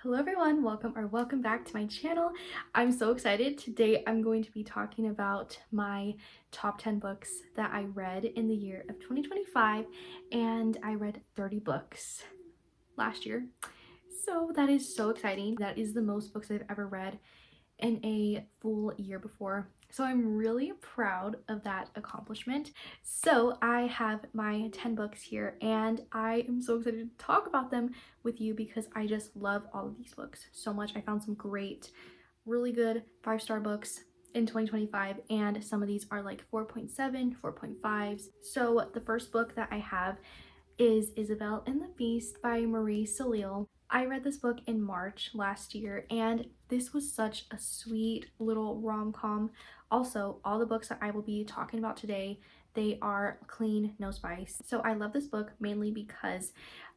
Hello everyone, welcome back to my channel. I'm so excited. Today I'm going to be talking about my top 10 books that I read in the year of 2025, and I read 30 books last year. So that is so exciting. That is the most books I've ever read in a full year before. So I'm really proud of that accomplishment. So I have my 10 books here and I am so excited to talk about them with you because I just love all of these books so much. I found some great, really good 5-star books in 2025, and some of these are like 4.7, 4.5s. So the first book that I have is Isabelle and the Beast by Marie Salil. I read this book in March last year, and this was such a sweet little rom-com. Also, all the books that I will be talking about today, they are clean, no spice. So I love this book mainly because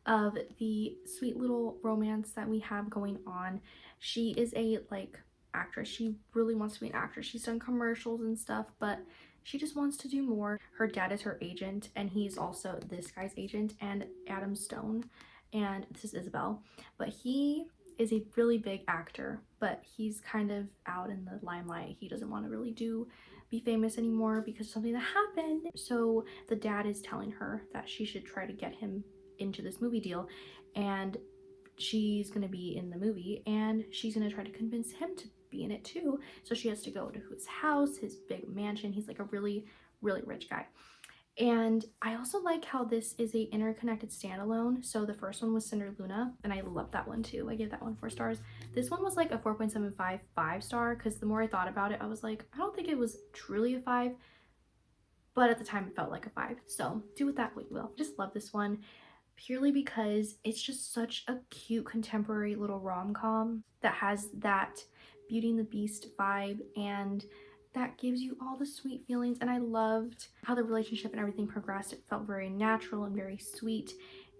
of the sweet little romance that we have going on. She is a actress. She really wants to be an actress. She's done commercials and stuff, but she just wants to do more. Her dad is her agent, and he's also this guy's agent, and Adam Stone, and this is Isabelle. But he is a really big actor, but he's kind of out in the limelight. He doesn't want to really be famous anymore because of something that happened. So the dad is telling her that she should try to get him into this movie deal, and she's gonna be in the movie and she's gonna try to convince him to be in it too. So she has to go to his house, his big mansion. He's like a really rich guy. And I also like how this is a interconnected standalone. So the first one was Cinder Luna, and I love that one too. I gave that one 4 stars. This one was like a 4.75 5-star, because the more I thought about it, I was like, I don't think it was truly a 5, but at the time it felt like a 5. So do with that what you will. I just love this one purely because it's just such a cute contemporary little rom-com that has that Beauty and the Beast vibe, and that gives you all the sweet feelings. And I loved how the relationship and everything progressed. It felt very natural and very sweet,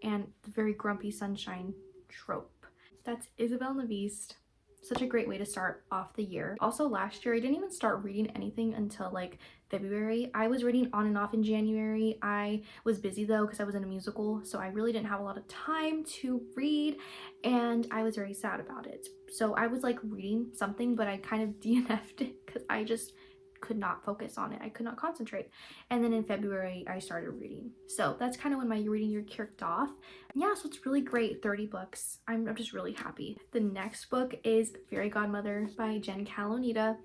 and the very grumpy sunshine trope. That's Isabelle and the Beast. Such a great way to start off the year. Also, last year I didn't even start reading anything until like February. I was reading on and off in January. I was busy though because I was in a musical, so I really didn't have a lot of time to read, and I was very sad about it. So I was like reading something, but I kind of DNF'd it because I just could not focus on it. I could not concentrate. And then in February I started reading. So that's kind of when my reading year kicked off. Yeah, so it's really great. 30 books. I'm just really happy. The next book is Fairy Godmother by Jen Calonita.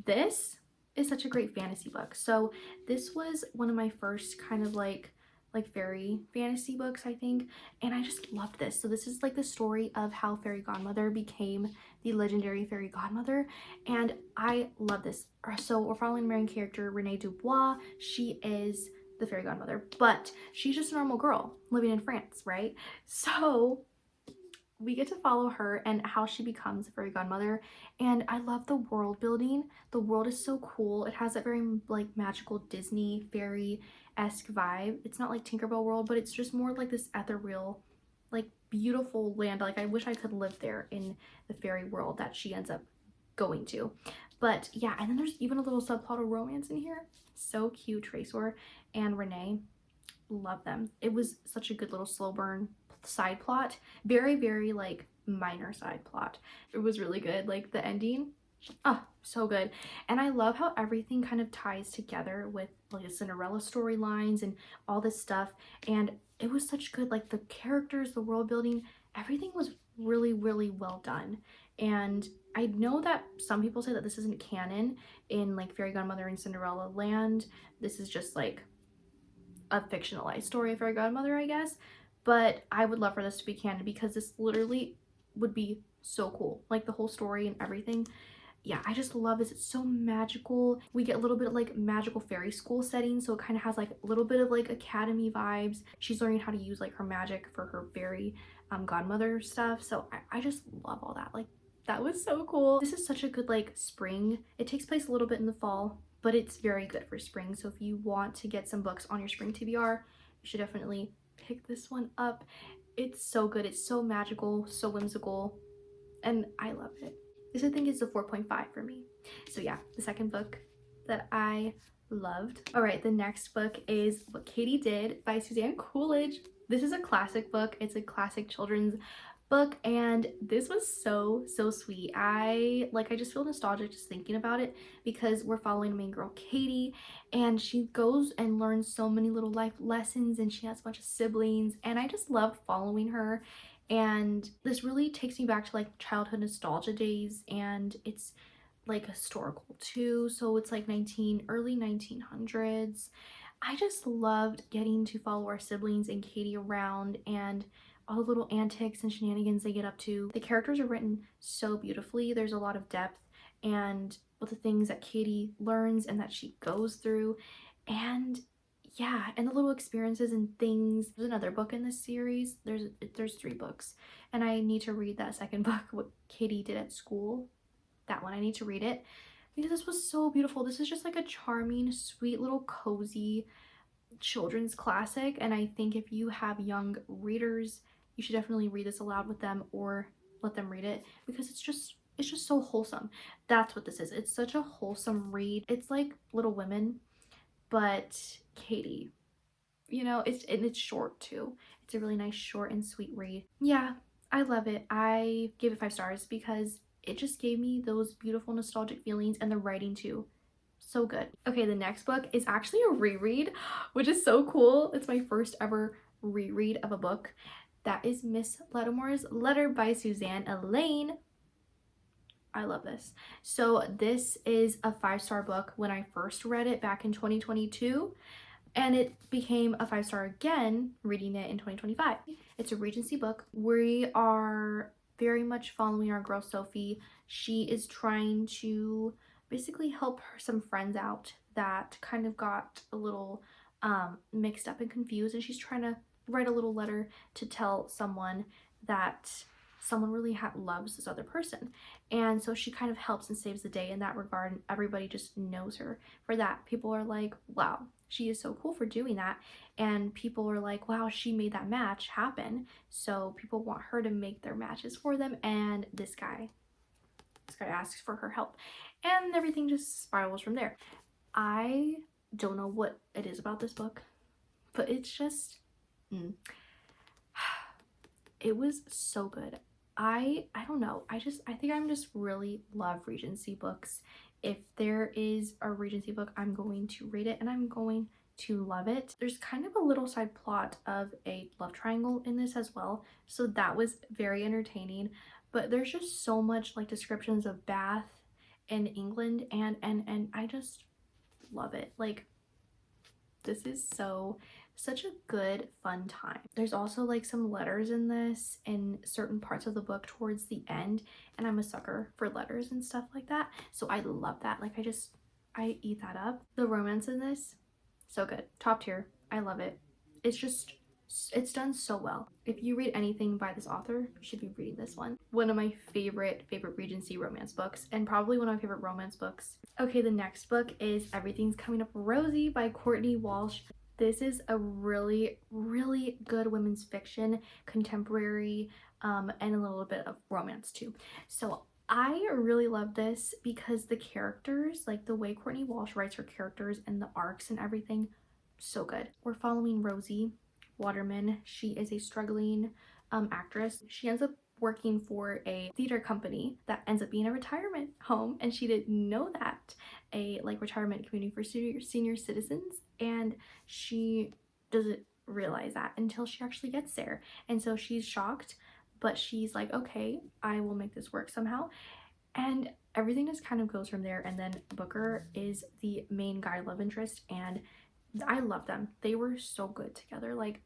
This is such a great fantasy book. So this was one of my first kind of like fairy fantasy books, I think, and I just loved this. So this is like the story of how Fairy Godmother became the legendary Fairy Godmother, and I love this. So we're following the main character, Renee Dubois. She is the Fairy Godmother, but she's just a normal girl living in France, right? So we get to follow her and how she becomes a fairy godmother, and I love the world building. The world is so cool. It has that very like magical Disney fairy-esque vibe. It's not like Tinkerbell world, but it's just more like this ethereal, like beautiful land. Like I wish I could live there in the fairy world that she ends up going to. But yeah, and then there's even a little subplot of romance in here. So cute. Tracor and Renee, love them. It was such a good little slow burn side plot, very like minor side plot. It was really good. Like the ending, oh, so good. And I love how everything kind of ties together with like the Cinderella storylines and all this stuff, and it was such good, like the characters, the world building, everything was really well done. And I know that some people say that this isn't canon in like Fairy Godmother and Cinderella land. This is just like a fictionalized story of Fairy Godmother, I guess. But I would love for this to be canon because this literally would be so cool. Like the whole story and everything. Yeah, I just love this. It's so magical. We get a little bit of like magical fairy school setting, so it kind of has like a little bit of like academy vibes. She's learning how to use like her magic for her fairy godmother stuff. So I just love all that. Like that was so cool. This is such a good like spring. It takes place a little bit in the fall, but it's very good for spring. So if you want to get some books on your spring TBR, you should definitely pick this one up. It's so good. It's so magical, so whimsical, and I love it. This I think is a 4.5 for me. So yeah, the second book that I loved. All right, the next book is What Katy Did by Suzanne Coolidge. This is a classic book. It's a classic children's book, and this was so sweet. I just feel nostalgic just thinking about it because we're following main girl Katy, and she goes and learns so many little life lessons, and she has a bunch of siblings, and I just love following her. And this really takes me back to like childhood nostalgia days, and it's like historical too, so it's like early 1900s. I just loved getting to follow our siblings and Katy around and all the little antics and shenanigans they get up to. The characters are written so beautifully. There's a lot of depth and with the things that Katy learns and that she goes through, and yeah, and the little experiences and things. There's another book in this series. There's 3 books, and I need to read that second book, What Katy Did at School. That one, I need to read it because this was so beautiful. This is just like a charming, sweet little cozy children's classic, and I think if you have young readers, you should definitely read this aloud with them or let them read it because it's just so wholesome. That's what this is. It's such a wholesome read. It's like Little Women, but Katy. You know, it's short too. It's a really nice short and sweet read. Yeah, I love it. I gave it 5 stars because it just gave me those beautiful nostalgic feelings, and the writing too. So good. Okay, the next book is actually a reread, which is so cool. It's my first ever reread of a book. That is Miss Lattimore's Letter by Suzanne Elaine. I love this. So this is a 5-star book when I first read it back in 2022. And it became a 5-star again reading it in 2025. It's a Regency book. We are very much following our girl Sophie. She is trying to basically help some friends out that kind of got a little mixed up and confused, and she's trying to write a little letter to tell someone that someone really loves this other person. And so she kind of helps and saves the day in that regard, and everybody just knows her for that. People are like, wow, she is so cool for doing that. And people are like, wow, she made that match happen. So people want her to make their matches for them, and this guy asks for her help, and everything just spirals from there. I don't know what it is about this book, but it's just it was so good. I don't know. I think I'm just really love Regency books. If there is a Regency book, I'm going to read it and I'm going to love it. There's kind of a little side plot of a love triangle in this as well, so that was very entertaining. But there's just so much like descriptions of Bath in England, and I just love it. Like, this is such a good fun time. There's also like some letters in this in certain parts of the book towards the end, and I'm a sucker for letters and stuff like that, so I love that. Like, I eat that up. The romance in this, so good. Top tier. I love it. It's done so well. If you read anything by this author, you should be reading this one. One of my favorite Regency romance books, and probably one of my favorite romance books. Okay, the next book is Everything's Coming Up Rosie by Courtney Walsh. This is a really good women's fiction, contemporary, and a little bit of romance too. So I really love this because the characters, like the way Courtney Walsh writes her characters and the arcs and everything, so good. We're following Rosie Waterman. She is a struggling actress. She ends up working for a theater company that ends up being a retirement home, and she didn't know that. A like retirement community for senior citizens, and she doesn't realize that until she actually gets there. And so she's shocked, but she's like, okay, I will make this work somehow. And everything just kind of goes from there. And then Booker is the main guy love interest, and I love them. They were so good together. Like,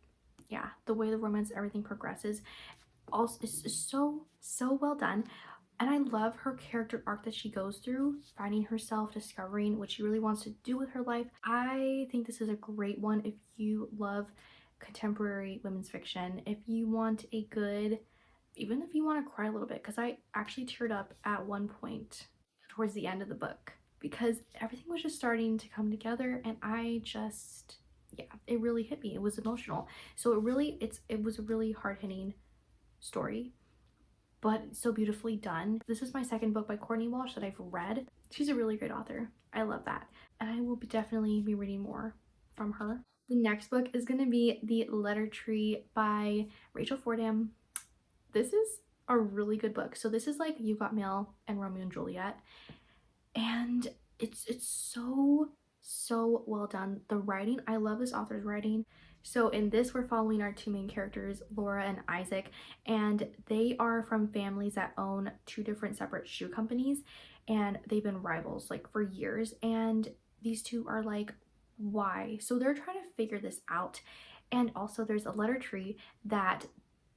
yeah, the way the romance, everything progresses also is so well done. And I love her character arc that she goes through, finding herself, discovering what she really wants to do with her life. I think this is a great one if you love contemporary women's fiction, if you want a good, even if you want to cry a little bit, because I actually teared up at one point towards the end of the book because everything was just starting to come together, and yeah, it really hit me. It was emotional. So it was a really hard-hitting story, but so beautifully done. This is my second book by Courtney Walsh that I've read. She's a really great author. I love that. And I will definitely be reading more from her. The next book is going to be The Letter Tree by Rachel Fordham. This is a really good book. So this is like You Got Mail and Romeo and Juliet, and it's so well done. The writing, I love this author's writing. So in this, we're following our two main characters, Laura and Isaac, and they are from families that own two different separate shoe companies, and they've been rivals like for years. And these two are like, why? So they're trying to figure this out. And also there's a letter tree that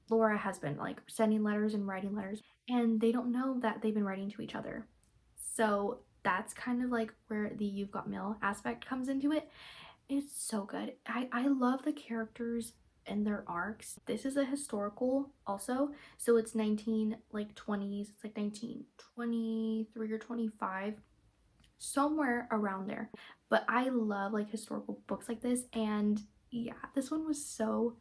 Laura has been like sending letters and writing letters, and they don't know that they've been writing to each other. So that's kind of like where the You've Got Mail aspect comes into it. It's so good. I love the characters and their arcs. This is a historical also. So it's 19 like 20s. It's like 1923 or 25, somewhere around there. But I love like historical books like this, and yeah, this one was so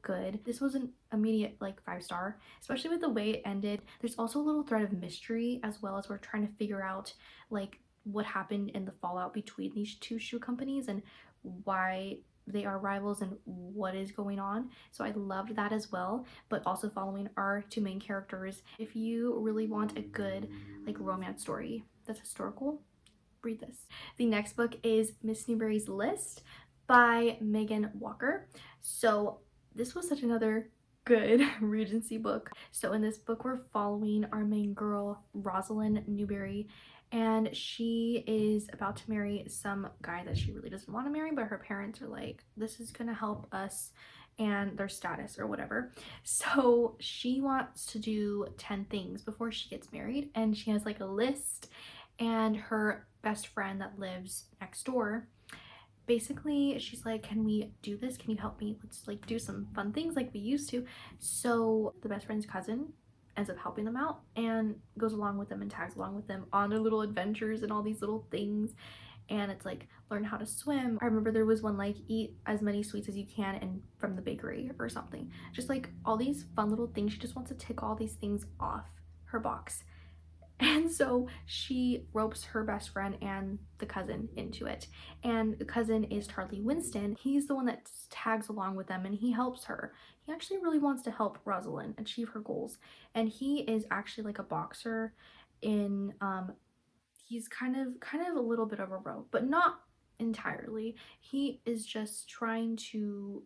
good. This was an immediate like 5 star, especially with the way it ended. There's also a little thread of mystery, as well as we're trying to figure out like what happened in the fallout between these two shoe companies and why they are rivals and what is going on. So I loved that as well, but also following our two main characters. If you really want a good like romance story that's historical, read this. The next book is Miss Newbury's List by Megan Walker. So this was such another good Regency book. So in this book, we're following our main girl, Rosalind Newbury, and she is about to marry some guy that she really doesn't want to marry, but her parents are like, this is gonna help us and their status or whatever. So she wants to do 10 things before she gets married, and she has like a list. And her best friend that lives next door, basically she's like, can we do this, can you help me, let's like do some fun things like we used to. So the best friend's cousin ends up helping them out and goes along with them and tags along with them on their little adventures and all these little things. And it's like, learn how to swim. I remember there was one like, eat as many sweets as you can and from the bakery or something. Just like all these fun little things. She just wants to tick all these things off her box. And so she ropes her best friend and the cousin into it. And the cousin is Charlie Winston. He's the one that tags along with them and he helps her. He actually really wants to help Rosalind achieve her goals. And he is actually like a boxer in he's kind of a little bit of a rogue, but not entirely. He is just trying to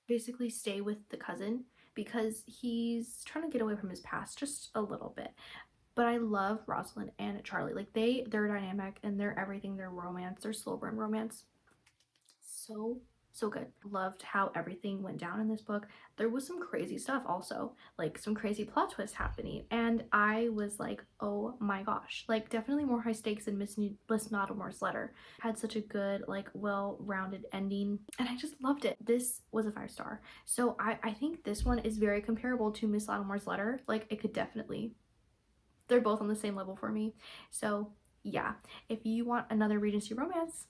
basically stay with the cousin because he's trying to get away from his past just a little bit. But I love Rosalind and Charlie. Like their dynamic and their everything, their romance, their slow burn romance. So good. Loved how everything went down in this book. There was some crazy stuff also, like some crazy plot twists happening. And I was like, oh my gosh, like definitely more high stakes than Miss Lattimore's letter. Had such a good, like well-rounded ending. And I just loved it. This was a 5 star. So I think this one is very comparable to Miss Lattimore's letter. Like it could definitely, they're both on the same level for me. So yeah, if you want another Regency romance,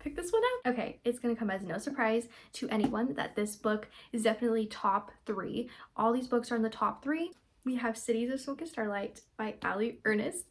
pick this one up. Okay, it's gonna come as no surprise to anyone that this book is definitely top 3. All these books are in the top 3. We have Cities of Smoke and Starlight by Allie Ernest.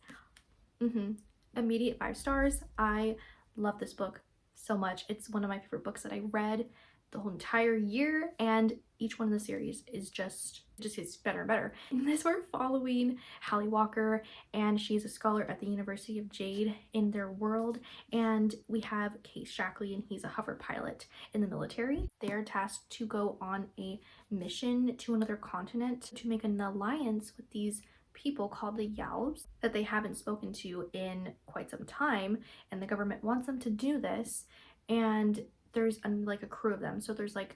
Immediate 5 stars. I love this book so much. It's one of my favorite books that I read the whole entire year, and each one in the series is just gets better and better. In this, we're following Hallie Walker, and she's a scholar at the University of Jade in their world, and we have Case Shackley, and he's a hover pilot in the military. They are tasked to go on a mission to another continent to make an alliance with these people called the Yalbs that they haven't spoken to in quite some time, and the government wants them to do this. And there's like a crew of them, so there's like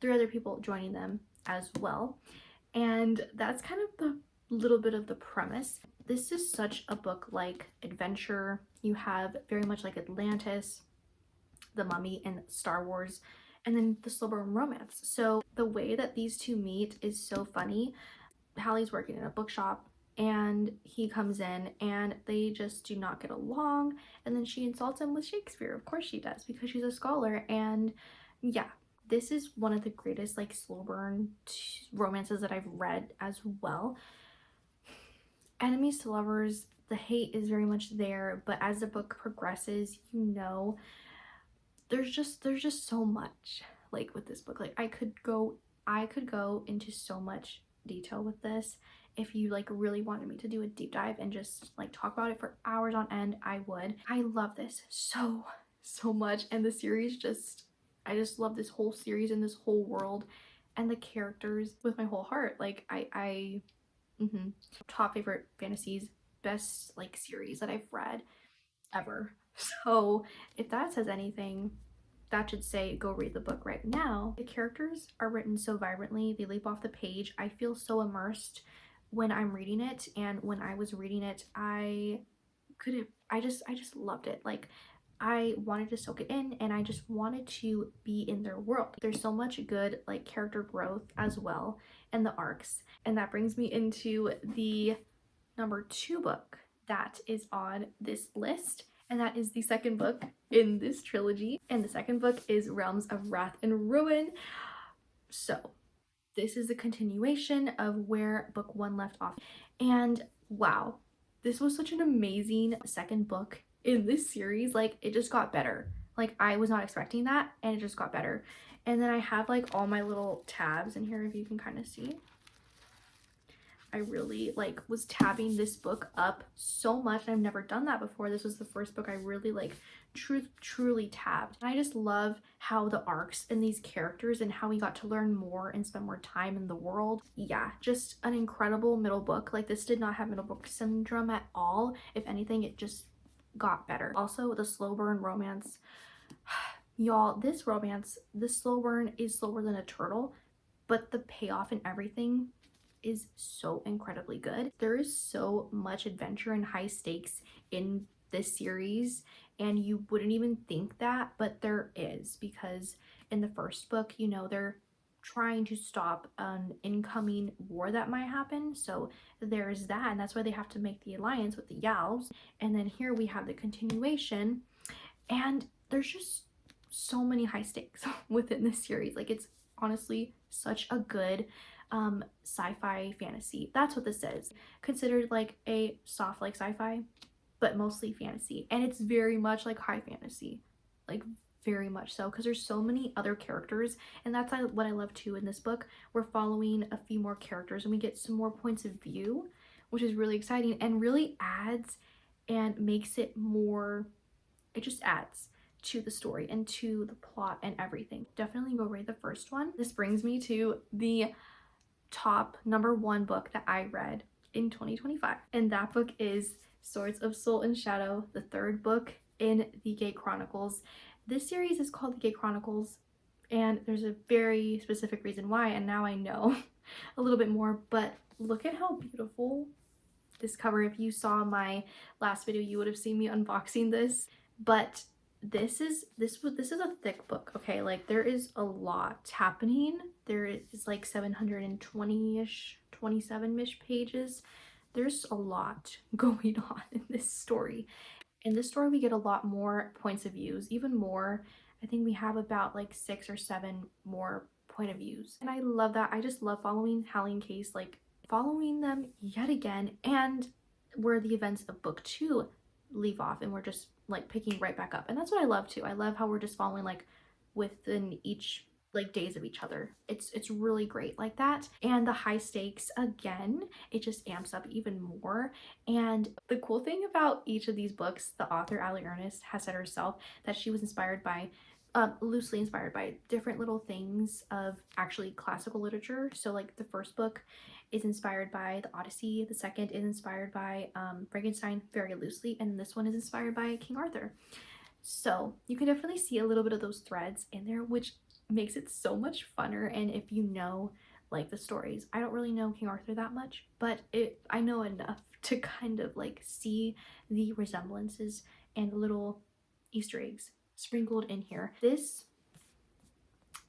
3 other people joining them as well. And that's kind of the little bit of the premise. This is such a book like adventure. You have very much like Atlantis, The Mummy, and Star Wars, and then the slow burn romance. So the way that these two meet is so funny. Hallie's working in a bookshop and he comes in and they just do not get along, and then she insults him with Shakespeare. Of course she does, because she's a scholar. And yeah, this is one of the greatest like slow burn romances that I've read as well. Enemies to lovers, the hate is very much there, but as the book progresses, you know, there's just so much like with this book. Like I could go into so much detail with this. If you like really wanted me to do a deep dive and just like talk about it for hours on end, I would. I love this so much, and the series just, I just love this whole series and this whole world and the characters with my whole heart. Like top favorite fantasies, best like series that I've read ever. So if that says anything, that should say go read the book right now. The characters are written so vibrantly, they leap off the page. I feel so immersed when I'm reading it, and when I was reading it, I couldn't, I just loved it. Like, I wanted to soak it in, and I just wanted to be in their world. There's so much good like character growth as well in the arcs, and that brings me into the number 2 book that is on this list, and that is the second book in this trilogy. And the second book is Realms of Wrath and Ruin. So this is a continuation of where book 1 left off, and wow, this was such an amazing second book in this series. Like, it just got better. Like, I was not expecting that, and it just got better. And then I have like all my little tabs in here, if you can kind of see. I really like was tabbing this book up so much, and I've never done that before. This was the first book I really like truly tabbed. And I just love how the arcs and these characters and how we got to learn more and spend more time in the world. Yeah, just an incredible middle book. Like, this did not have middle book syndrome at all. If anything, it just got better. Also, the slow burn romance. Y'all, this romance, the slow burn is slower than a turtle, but the payoff and everything is so incredibly good. There is so much adventure and high stakes in this series, and you wouldn't even think that, but there is, because in the first book, you know, they're trying to stop an incoming war that might happen, so there's that, and that's why they have to make the alliance with the Yowls. And then here we have the continuation, and there's just so many high stakes within this series. Like, it's honestly such a good sci-fi fantasy. That's what this is. Considered like a soft like sci-fi, but mostly fantasy. And it's very much like high fantasy. Like, very much so, because there's so many other characters, and that's what I love too in this book. We're following a few more characters, and we get some more points of view, which is really exciting and really adds and makes it more, it just adds to the story and to the plot and everything. Definitely go read the first one. This brings me to the top number 1 book that I read in 2025, and that book is Swords of Soul and Shadow, the 3rd book in the Gate Chronicles. This series is called the Gate Chronicles, and there's a very specific reason why, and now I know a little bit more. But look at how beautiful this cover. If you saw my last video, you would have seen me unboxing this. But this is a thick book, okay? Like, there is a lot happening. There is like 720-ish, 27-ish pages. There's a lot going on in this story. In this story, we get a lot more points of views, even more. I think we have about like 6 or 7 more point of views, and I love that. I just love following Hallie and Case, like following them yet again, and where the events of book 2 leave off, and we're just like picking right back up. And that's what I love too. I love how we're just following like within each like days of each other. It's really great like that. And the high stakes, again, it just amps up even more. And the cool thing about each of these books, the author Allie Ernest has said herself that she was inspired by loosely inspired by different little things of actually classical literature. So like the first book is inspired by the Odyssey, the second is inspired by Frankenstein, very loosely, and this one is inspired by King Arthur. So you can definitely see a little bit of those threads in there, which makes it so much funner. And if you know like the stories, I don't really know King Arthur that much, but I know enough to kind of like see the resemblances and little Easter eggs sprinkled in here. This,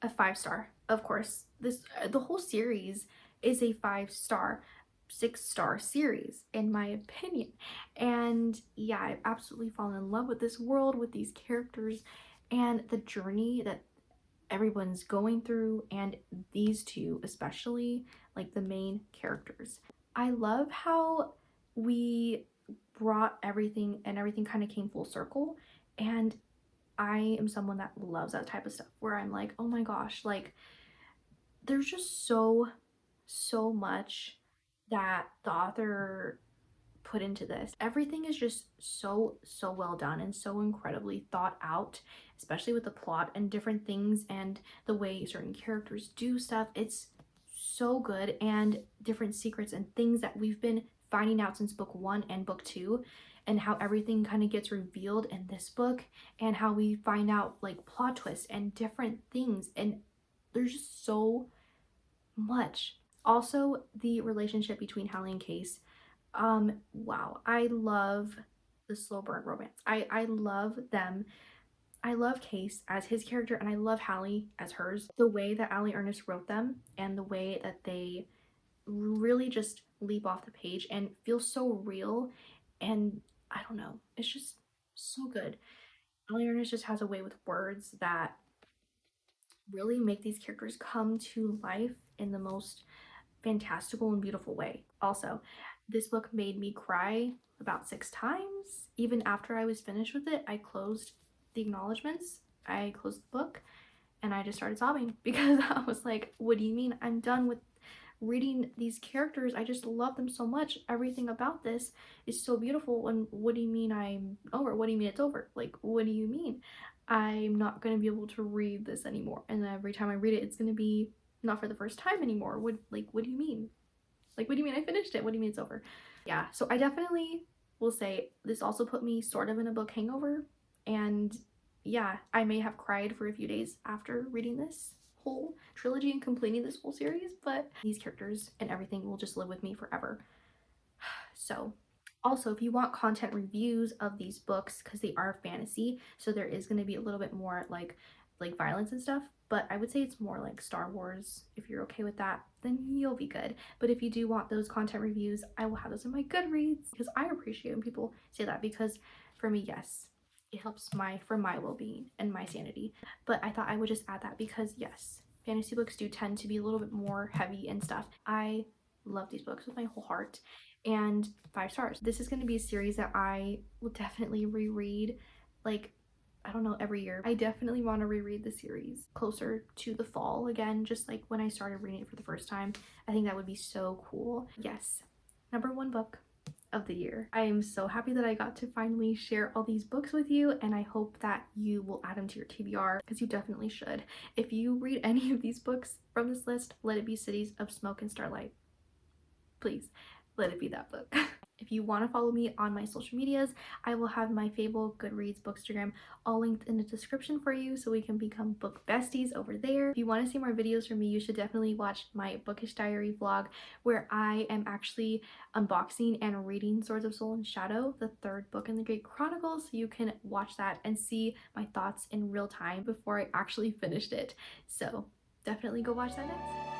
a 5-star, of course. This the whole series is a 5-star, 6-star series in my opinion. And yeah, I've absolutely fallen in love with this world, with these characters, and the journey that everyone's going through, and these two especially, like the main characters. I love how we brought everything, and everything kind of came full circle. And I am someone that loves that type of stuff, where I'm like, oh my gosh, like there's just so so much that the author put into this. Everything is just so well done and so incredibly thought out, especially with the plot and different things and the way certain characters do stuff. It's so good, and different secrets and things that we've been finding out since book 1 and book 2, and how everything kind of gets revealed in this book, and how we find out like plot twists and different things, and there's just so much. Also, the relationship between Hallie and Case, wow, I love the slow burn romance. I love them. I love Case as his character, and I love Hallie as hers. The way that Allie Ernest wrote them and the way that they really just leap off the page and feel so real, and I don't know, it's just so good. Allie Ernest just has a way with words that really make these characters come to life in the most fantastical and beautiful way. Also, this book made me cry about 6 times. Even after I was finished with it, I closed the acknowledgements, I closed the book, and I just started sobbing because I was like, what do you mean? I'm done with reading these characters. I just love them so much. Everything about this is so beautiful. And what do you mean I'm over? What do you mean it's over? Like, what do you mean I'm not going to be able to read this anymore? And every time I read it, it's going to be not for the first time anymore. What do you mean? Like, what do you mean I finished it? What do you mean it's over? Yeah, so I definitely will say this also put me sort of in a book hangover. And yeah, I may have cried for a few days after reading this whole trilogy and completing this whole series, but these characters and everything will just live with me forever. So also, if you want content reviews of these books, because they are fantasy, so there is going to be a little bit more like violence and stuff, but I would say it's more like Star Wars. If you're okay with that, then you'll be good. But if you do want those content reviews, I will have those in my Goodreads, because I appreciate when people say that, because for me, yes, it helps for my well-being and my sanity. But I thought I would just add that because yes, fantasy books do tend to be a little bit more heavy and stuff. I love these books with my whole heart, and 5 stars. This is going to be a series that I will definitely reread, like, I don't know, every year. I definitely want to reread the series closer to the fall again, just like when I started reading it for the first time. I think that would be so cool. Yes, #1 book of the year. I am so happy that I got to finally share all these books with you, and I hope that you will add them to your TBR, because you definitely should. If you read any of these books from this list, let it be Cities of Smoke and Starlight. Please, let it be that book. If you want to follow me on my social medias, I will have my Fable, Goodreads, Bookstagram all linked in the description for you, so we can become book besties over there. If you want to see more videos from me, you should definitely watch my Bookish Diary vlog, where I am actually unboxing and reading Swords of Soul and Shadow, the 3rd book in the Great Chronicles, so you can watch that and see my thoughts in real time before I actually finished it. So definitely go watch that next.